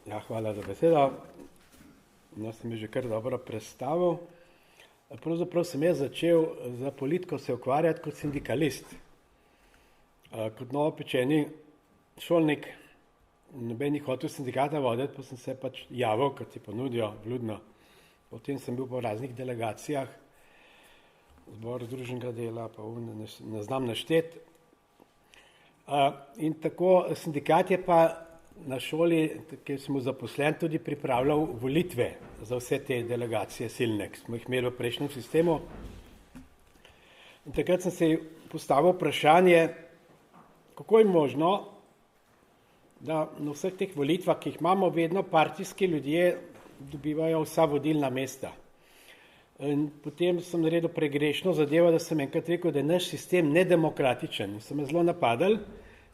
Ja, hvala za besedo. No, sem že kar dobro predstavil. Pravzaprav sem jaz začel za politiko se ukvarjati kot sindikalist. Kot novopečeni šolnik, noben ni hotel sindikata voditi, pa sem se pač javil, kot si ponudijo vljudno. Potem sem bil po raznih delegacijah, zbor združenega dela, pa ne znam našteti. In tako sindikat je pa na šoli, kjer sem zaposlen, tudi pripravljal volitve za vse te delegacije silne, ki smo jih imeli v prejšnjem sistemu. In takrat sem se postavil vprašanje, kako je možno, da na vseh teh volitvah, ki jih imamo, vedno partijski ljudje dobivajo vsa vodilna mesta. In potem sem naredil pregrešno zadevo, da sem enkrat rekel, da je naš sistem nedemokratičen. In sem me zelo napadal,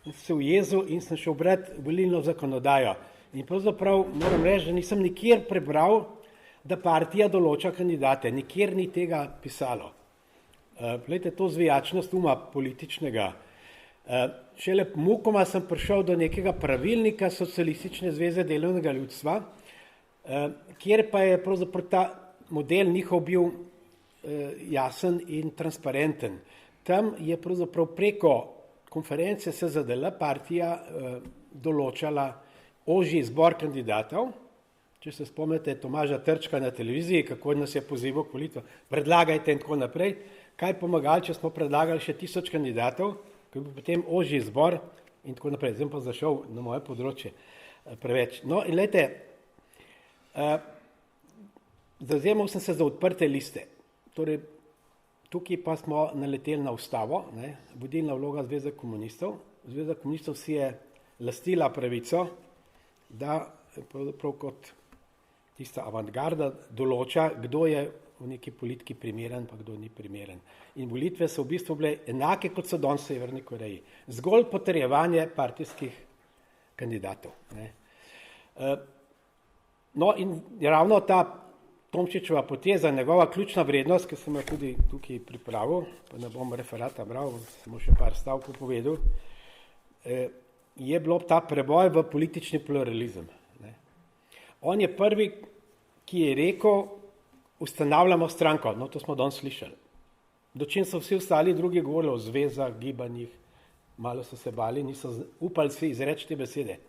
in se ujezil in sem šel brati volilno zakonodajo. In pravzaprav moram reči, da nisem nikjer prebral, da partija določa kandidate. Nikjer ni tega pisalo. Glejte, to zvijačnost uma političnega. Šele mukoma sem prišel do nekega pravilnika Socialistične zveze delovnega ljudstva, kjer pa je pravzaprav ta model njihov bil jasen in transparenten. Tam je pravzaprav preko konference SZDL partija določala ožji izbor kandidatov. Če se spomnite Tomaža Trčka na televiziji, kako nas je pozival k volitvam, predlagajte in tako naprej. Kaj pomagali, če smo predlagali še 1000 kandidatov, ko je bil potem ožji izbor in tako naprej. Zdaj pa zašel na moje področje preveč. No in glejte, zavzemal sem se za odprte liste. Torej, tukaj pa smo naleteli na ustavo, vodilna vloga Zveze komunistov. Zveza komunistov si je lastila pravico, da prav kot tista avantgarda določa, kdo je v neki politiki primeren, pa kdo ni primeren. In volitve so v bistvu bile enake, kot so danes v Severni Koreji. Zgolj potrjevanje partijskih kandidatov. No in ravno ta Tomšičeva poteza, njegova ključna vrednost, ki sem jo tudi tukaj pripravil, pa ne bom referata bral, samo še par stavkov povedal, je bilo ta preboj v politični pluralizem. On je prvi, ki je rekel, ustanavljamo stranko, no to smo danes slišali. Dočim so vsi ostali drugi govorili o zvezah, gibanjih, malo so se bali, niso upali si izreči te besede.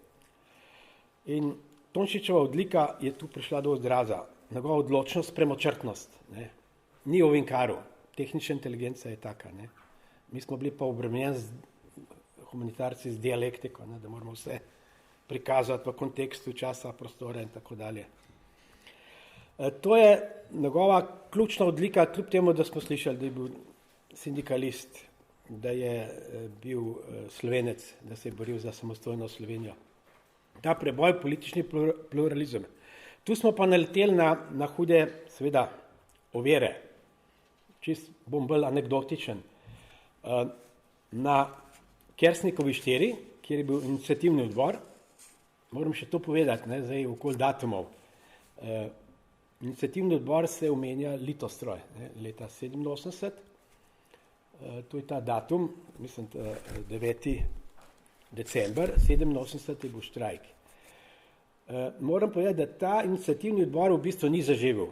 In Tomšičeva odlika je tu prišla do odraza. Njegova odločnost, premočrtnost. Ni ovinkaru. Tehnična inteligenca je taka. Mi smo bili pa obremenjeni humanitarci z dialektiko, da moramo vse prikazati v kontekstu časa, prostora in tako dalje. To je njegova ključna odlika, kljub temu, da smo slišali, da je bil sindikalist, da je bil Slovenec, da se je boril za samostojno Slovenijo. Ta preboj politični pluralizem. Tu smo pa naleteli na hude, seveda, ovire. Čist bom bolj anekdotičen. Na Kersnikovi 4, kjer je bil iniciativni odbor, moram še to povedati, zdaj okoli datumov. Iniciativni odbor se omenja Litostroj, leta 87. To je ta datum, mislim, 9. december, 87. je bil štrajk. Moram povedati, da ta iniciativni odbor v bistvu ni zaživel.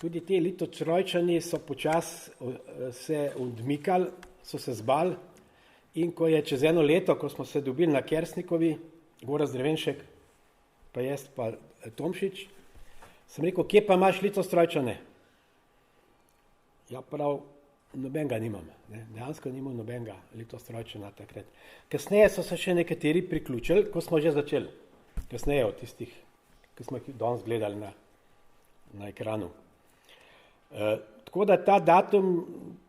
Tudi te Litostrojčani so počasi se odmikali, so se zbali in ko je čez eno leto, ko smo se dobili na Kersnikovi, Gorazd Drevenšek, pa jaz pa Tomšič, sem rekel, kje pa imaš Litostrojčane? Ja, prav, nobenega nimam. Dejansko nimam nobenega Litostrojčana takrat. Kasneje so se še nekateri priključili, ko smo že začeli. Kasneje od tistih, ki smo jih danes gledali na ekranu. Tako da ta datum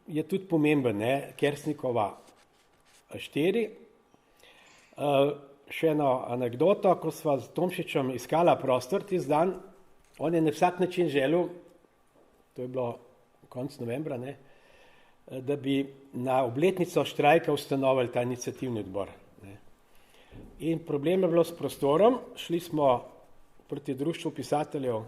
je tudi pomemben, Kersnikova 4. Še eno anekdoto, ko sva z Tomšičem iskala prostor tisti dan, on je na vsak način želel, to je bilo konec novembra, da bi na obletnico štrajka ustanovili ta iniciativni odbor. In problem je bilo s prostorom, šli smo proti društvu pisateljev,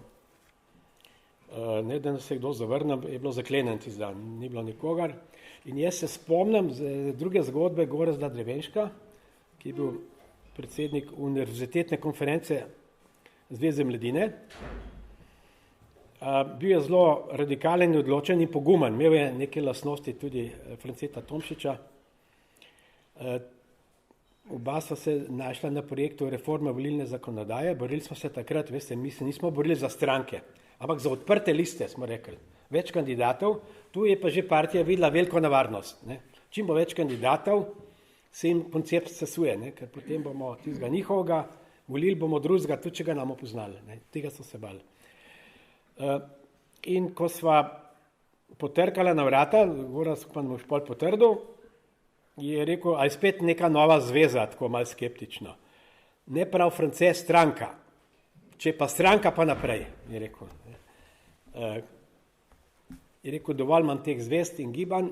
ne da nas je kdo zavrnil, je bilo zaklenen tisti dan, ni bilo nikogar. In jaz se spomnim z druge zgodbe Gorazda Drevenška, ki je bil predsednik univerzitetne konference Zveze mladine. Bil je zelo radikalen, odločen in pogumen. Imel je neke lastnosti tudi Franceta Tomšiča. Oba sva se našla na projektu reforme volilne zakonodaje. Borili smo se takrat, veste, mi se nismo borili za stranke, ampak za odprte liste, smo rekli. Več kandidatov, tu je pa že partija videla veliko nevarnost. Ne. Čim bo več kandidatov, se jim koncept sesuje, ne, ker potem bomo tistega njihovega, volili bomo drugega, tudi če ga namo poznali. Ne. Tega so se bali. In ko sva potrkala na vrata, Gorazd pa mu špol potrdil, je rekel, a je spet neka nova zveza, tako malo skeptično. Ne prav France, stranka. Če pa stranka, pa naprej, je rekel. Je rekel, dovolj imam teh zvest in gibanj.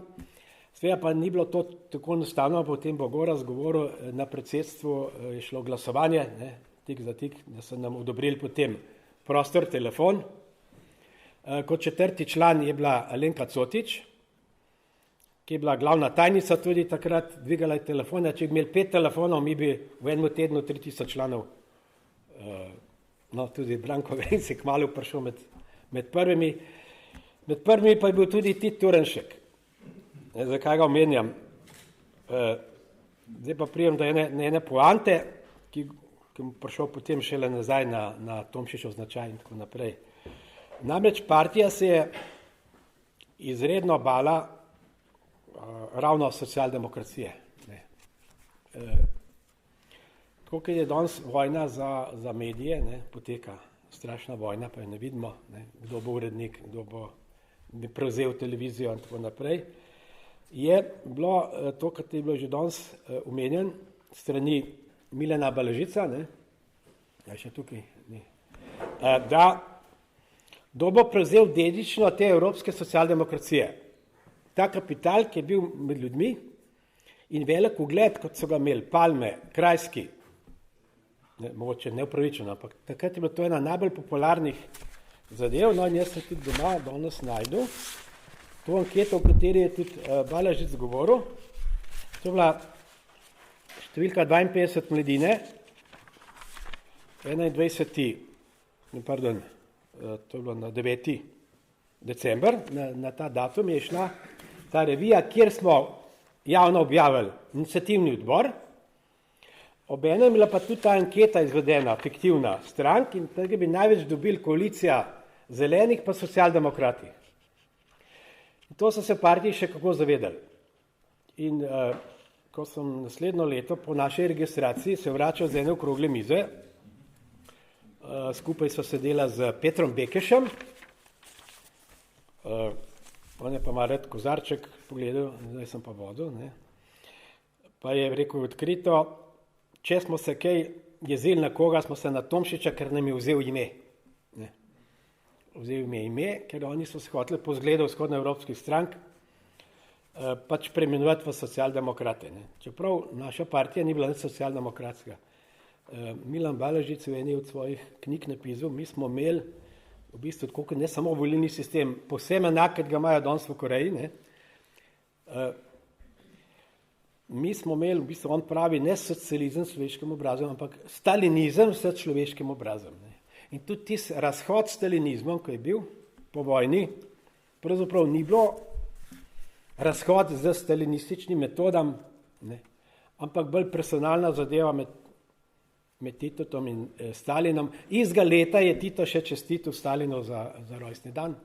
Sveda pa ni bilo to tako enostavno, potem bo Gorazd govoril, na predsedstvu je šlo glasovanje, ne, tik za tik, da so nam odobrili potem prostor, telefon. Kot četrti član je bila Alenka Cotič, ki je bila glavna tajnica tudi takrat, dvigala je telefone. Če bi imeli 5 telefonov, mi bi v enem tednu 3000 članov, no tudi Branko Grenc je kmalu prišel med prvimi. Med prvimi pa je bil tudi Tit Turnšek. Zakaj ga omenjam? Zdaj pa prijem do ene poante, ki mu prišel potem šele nazaj na Tomšičev značaj in tako naprej. Namreč partija se je izredno bala ravno socialdemokracije. Tako, ker je danes vojna za medije, ne, poteka strašna vojna, pa jo ne vidimo, ne, kdo bo urednik, kdo bo prevzel televizijo in tako naprej, je bilo to, kar je bilo že danes omenjen, strani Milana Balažica, ne, ja, še tukaj ni, da kdo bo prevzel dedično te evropske socialdemokracije. Ta kapital, ki je bil med ljudmi in velik ugled, kot so ga imeli Palme, Krajski, ne, mogoče neupravičeno, ampak takrat je bilo to ena najbolj popularnih zadev, no in jaz se tudi doma danes najdu to anketo, o kateri je tudi Balažic govoril. To je bila številka 52 mladine, 21. To je bilo na 9. december, na ta datum je šla ta revija, kjer smo javno objavili iniciativni odbor. Obenem je bila pa tudi ta anketa izvedena, fiktivna strank, in tega bi največ dobili koalicija zelenih pa socialdemokrati. In to so se partiji še kako zavedali. In ko sem naslednjo leto po naši registraciji se vračal z ene okrogle mize, skupaj so sedela z Petrom Bekešem, on je pa ima rad kozarček pogledal, zdaj sem pa vodil, ne. Pa je rekel odkrito, če smo se kaj jezili na koga, smo se na Tomšiča, ker nam je vzel ime. Ne. Vzel ime, ker oni so se hoteli po zgledu vzhodnoevropskih strank pač preimenovati v socialdemokrate. Ne. Čeprav naša partija ni bila nič socialdemokratska. Milan Balažic v eni od svojih knjig napisal, mi smo imeli v bistvu tako, ne samo volilni sistem, povsem enak, kot ga imajo danes v Koreji, ne. Mi smo imeli, v bistvu on pravi, ne socializem s človeškim obrazom, ampak stalinizem s človeškim obrazom. Ne. In tudi tisti razhod s stalinizmom, ko je bil po vojni, pravzaprav ni bilo razhod z stalinističnim metodam, ne, ampak bolj personalna zadeva med Titotom in Stalinom. Izga leta je Tito še čestitil Stalinu za rojstni dan,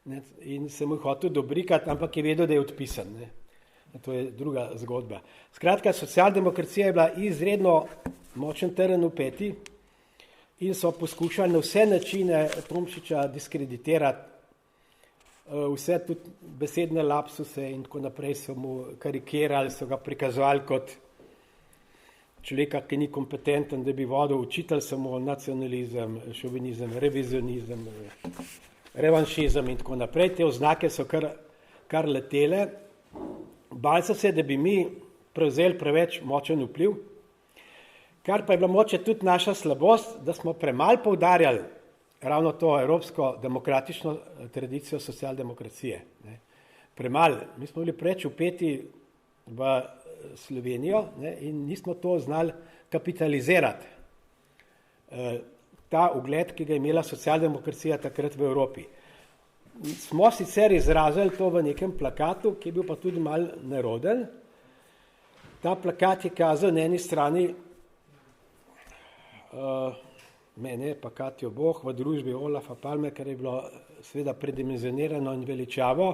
ne, in se mu hotel dobrikati, ampak je vedel, da je odpisan. Ne. To je druga zgodba. Skratka, socialdemokracija je bila izredno močen teren v peti in so poskušali na vse načine Tomšiča diskreditirati, vse tudi besedne lapsuse in tako naprej so mu karikirali, so ga prikazovali kot človeka, ki ni kompetenten, da bi vodil, učitelj samo nacionalizem, šovinizem, revizionizem, revanšizem in tako naprej. Te oznake so kar letele. Bali so se, da bi mi prevzeli preveč močen vpliv, kar pa je bila moče tudi naša slabost, da smo premalo poudarjali ravno to evropsko demokratično tradicijo socialdemokracije. Ne. Premalo. Mi smo bili preveč vpeti v Slovenijo, ne, in nismo to znali kapitalizirati ta ugled, ki ga je imela socialdemokracija takrat v Evropi. Smo sicer izrazili to v nekem plakatu, ki je bil pa tudi mal neroden. Ta plakat je kazal na eni strani mene pa Katjo Boh v družbi Olafa Palme, kar je bilo seveda predimenzionirano in veličavo.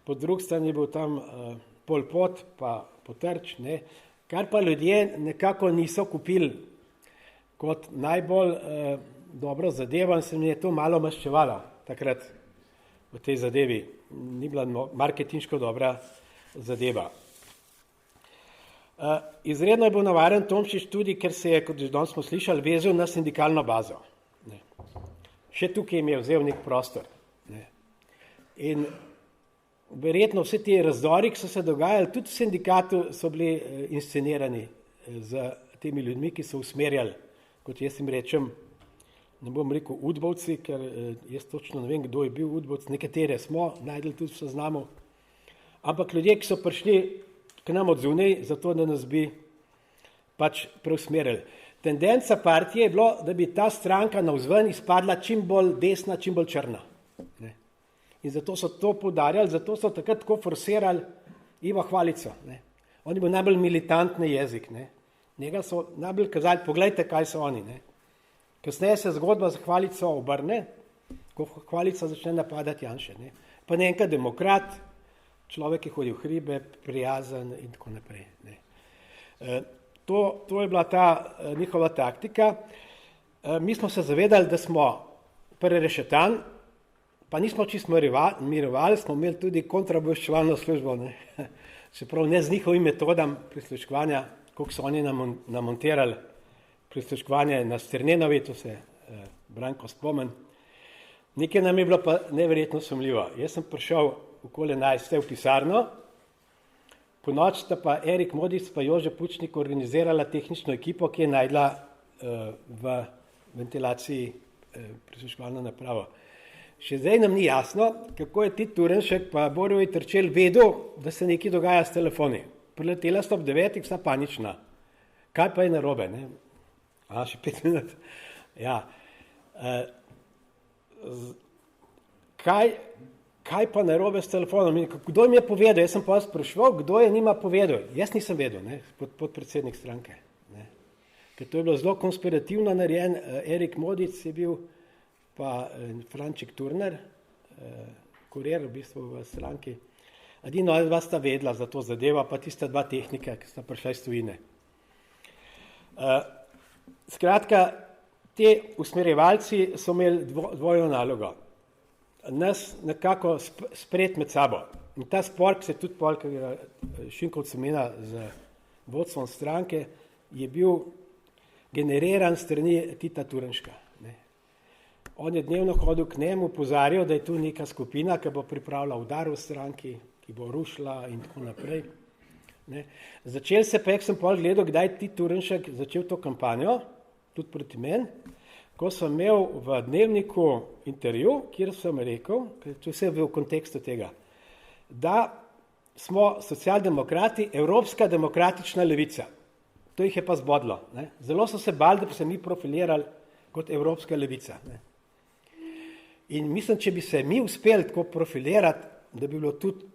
Po drugi strani je bil tam Pol Pot pa Potrč, ne, kar pa ljudje nekako niso kupili kot najbolj dobro zadevo in se mi je to malo maščevalo takrat v tej zadevi. Ni bila marketinško dobra zadeva. Izredno je bil navaren Tomšič tudi, ker se je, kot že danes smo slišali, vezal na sindikalno bazo. Ne. Še tukaj jim je vzel nek prostor. Ne. In verjetno vse te razdori, ki so se dogajali, tudi v sindikatu so bili inscenirani z temi ljudmi, ki so usmerjali, kot jaz jim rečem, ne bom rekel udbovci, ker jaz točno ne vem, kdo je bil udbovc, nekatere smo najdeli tudi v seznamu, ampak ljudje, ki so prišli k nam od zunaj, zato da nas bi pač preusmerili. Tendenca partije je bilo, da bi ta stranka navzven izpadla čim bolj desna, čim bolj črna. Ne. In zato so to poudarjali, zato so takrat tako forsirali Ivo Hvalico. Ne. On je bil najbolj militantni jezik. Ne. Njega so najbolj kazali, poglejte, kaj so oni. Ne. Kasneje se zgodba za Hvalico obrne, ko Hvalica začne napadati Janše. Ne. Pa nekaj demokrat, človek, ki hodi v hribe, prijazen in tako naprej. Ne. To je bila ta njihova taktika. Mi smo se zavedali, da smo prerešetan, pa nismo čisto mirovali, smo imeli tudi kontraobveščevalno službo, ne. Čeprav ne z njihovim metodam prisluškovanja, koliko so oni namontirali prisluškovanje na Sternenovi, to se Branko spomen. Nekaj nam je bilo pa neverjetno sumljivo. Jaz sem prišel okoli 11. v pisarno, po noč sta pa Erik Modic pa Jože Pučnik organizirala tehnično ekipo, ki je najdla v ventilaciji prisluškovalno napravo. Še zdaj nam ni jasno, kako je Tit Turnšek pa Borjevoj Trčel vedel, da se nekaj dogaja s telefoni. Priletela sta ob 9, vsa panična. Kaj pa je narobe? Ne? Še 5 minut. Ja. Kaj pa narobe s telefonom? Kdo jim je povedal? Jaz sem pa spraševal, kdo je njima povedal. Jaz nisem vedel, ne? Podpredsednik stranke. Ne? Ker to je bilo zelo konspirativno narejen. Erik Modic je bil, pa Franček Turner, kurir v bistvu v stranki. Edino dva sta vedela za to zadevo, pa tista dva tehnika, ki sta prišla iz tujine. Skratka, te usmerjevalci so imeli dvojno nalogo. Nas nekako sprejeti med sabo. In ta spor, ki se tudi polk Šinkovc imena z vodstvom stranke, je bil generiran strani Tita Turnška. Ne. On je dnevno hodil k njemu, opozarjal, da je tu neka skupina, ki bo pripravila udar v stranki, ki bo rušila in tako naprej. Ne. Začel se pa, sem pol gledal, kdaj je Tit Turnšek začel to kampanjo, tudi proti meni, ko sem imel v Dnevniku intervju, kjer sem rekel, to vse v kontekstu tega, da smo socialdemokrati, evropska demokratična levica. To jih je pa zbodlo. Ne. Zelo so se bali, da bi se mi profilirali kot evropska levica. Ne. In mislim, če bi se mi uspeli tako profilirati, da bi bilo tudi,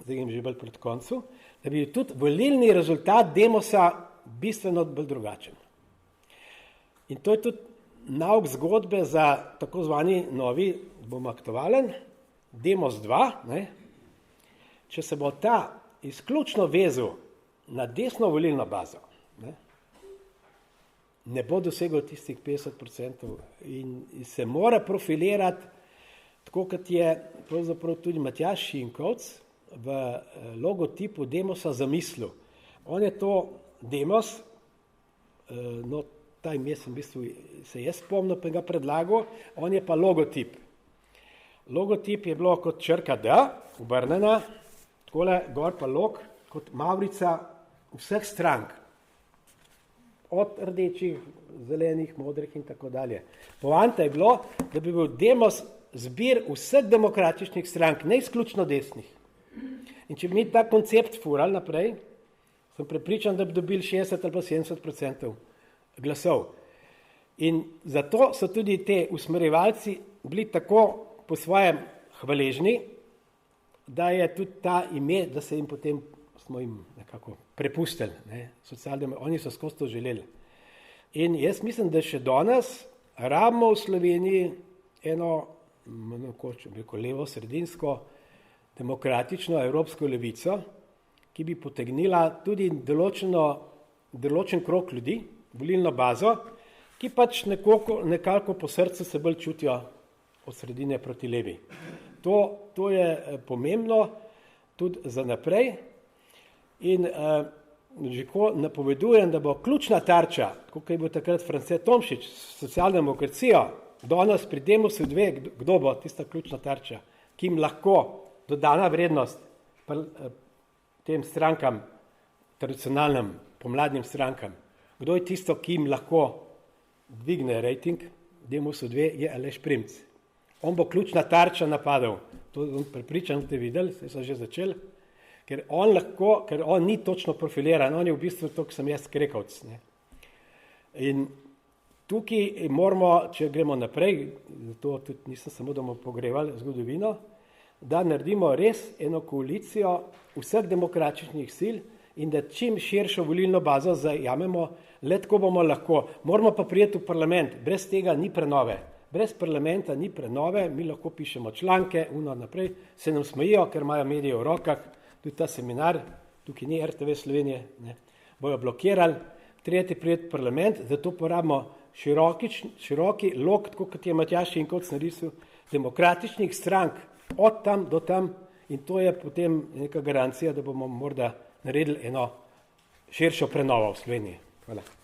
zdaj jim že bolj pred koncu, da bi tudi volilni rezultat Demosa bistveno bolj drugačen. In to je tudi nauk zgodbe za tako zvani novi, bomo aktualen, Demos 2, ne? Če se bo ta izključno vezal na desno volilno bazo, ne bo dosegel tistih 50% in se mora profilirati, tako kot je pravzaprav tudi Matjaž Šinkovc v logotipu Demosa zamislil. On je to Demos, no ta ime sem v bistvu se jaz spomnil, pa ga predlagal, on je pa logotip. Logotip je bilo kot črka D, obrnjena, takole gor pa log, kot mavrica vseh strank. Od rdečih, zelenih, modrih in tako dalje. Poanta je bilo, da bi bil Demos zbir vseh demokratičnih strank, ne izključno desnih. In če bi mi ta koncept furali naprej, Sem prepričan, da bi dobili 60 ali pa 70% glasov. In zato so tudi te usmerjevalci bili tako po svojem hvaležni, da je tudi ta ime, da se jim potem smo jim nekako prepustili. Ne? Oni so skozi to želeli. In jaz mislim, da še danes rabimo v Sloveniji eno levo sredinsko demokratično evropsko levico, ki bi potegnila tudi določen krog ljudi, volilno bazo, ki pač nekako po srcu se bolj čutijo od sredine proti levi. To je pomembno tudi za naprej in že ko napovedujem, da bo ključna tarča, kot je bil takrat France Tomšič, socialdemokracijo, danes pri Demosu 2, kdo bo tista ključna tarča, ki jim lahko dodana vrednost tem strankam, tradicionalnim, pomladnim strankam. Kdo je tisto, ki jim lahko dvigne rejting Demosu 2, je Aleš Primc. On bo ključna tarča napadal. To prepričam, ste videli, so že začeli, ker on ni točno profiliran, on je v bistvu to, ko sem jaz krekovc. Ne. In tukaj moramo, če gremo naprej, zato tudi nisem samo, da bomo pogrevali zgodovino, da naredimo res eno koalicijo vseh demokratičnih sil in da čim širšo volilno bazo zajamemo, le tako bomo lahko. Moramo pa prijeti v parlament, brez tega ni prenove. Brez parlamenta ni prenove, mi lahko pišemo članke, naprej, se nam smejijo, ker imajo medije v rokah, tudi ta seminar, tukaj ni RTV Slovenije, ne, bojo blokirali, tretji prijeti parlament, zato porabimo široki lok, tako kot je Matjaž Šinkovec narisal, demokratičnih strank, od tam do tam, in to je potem neka garancija, da bomo morda naredili eno širšo prenovo v Sloveniji. Hvala.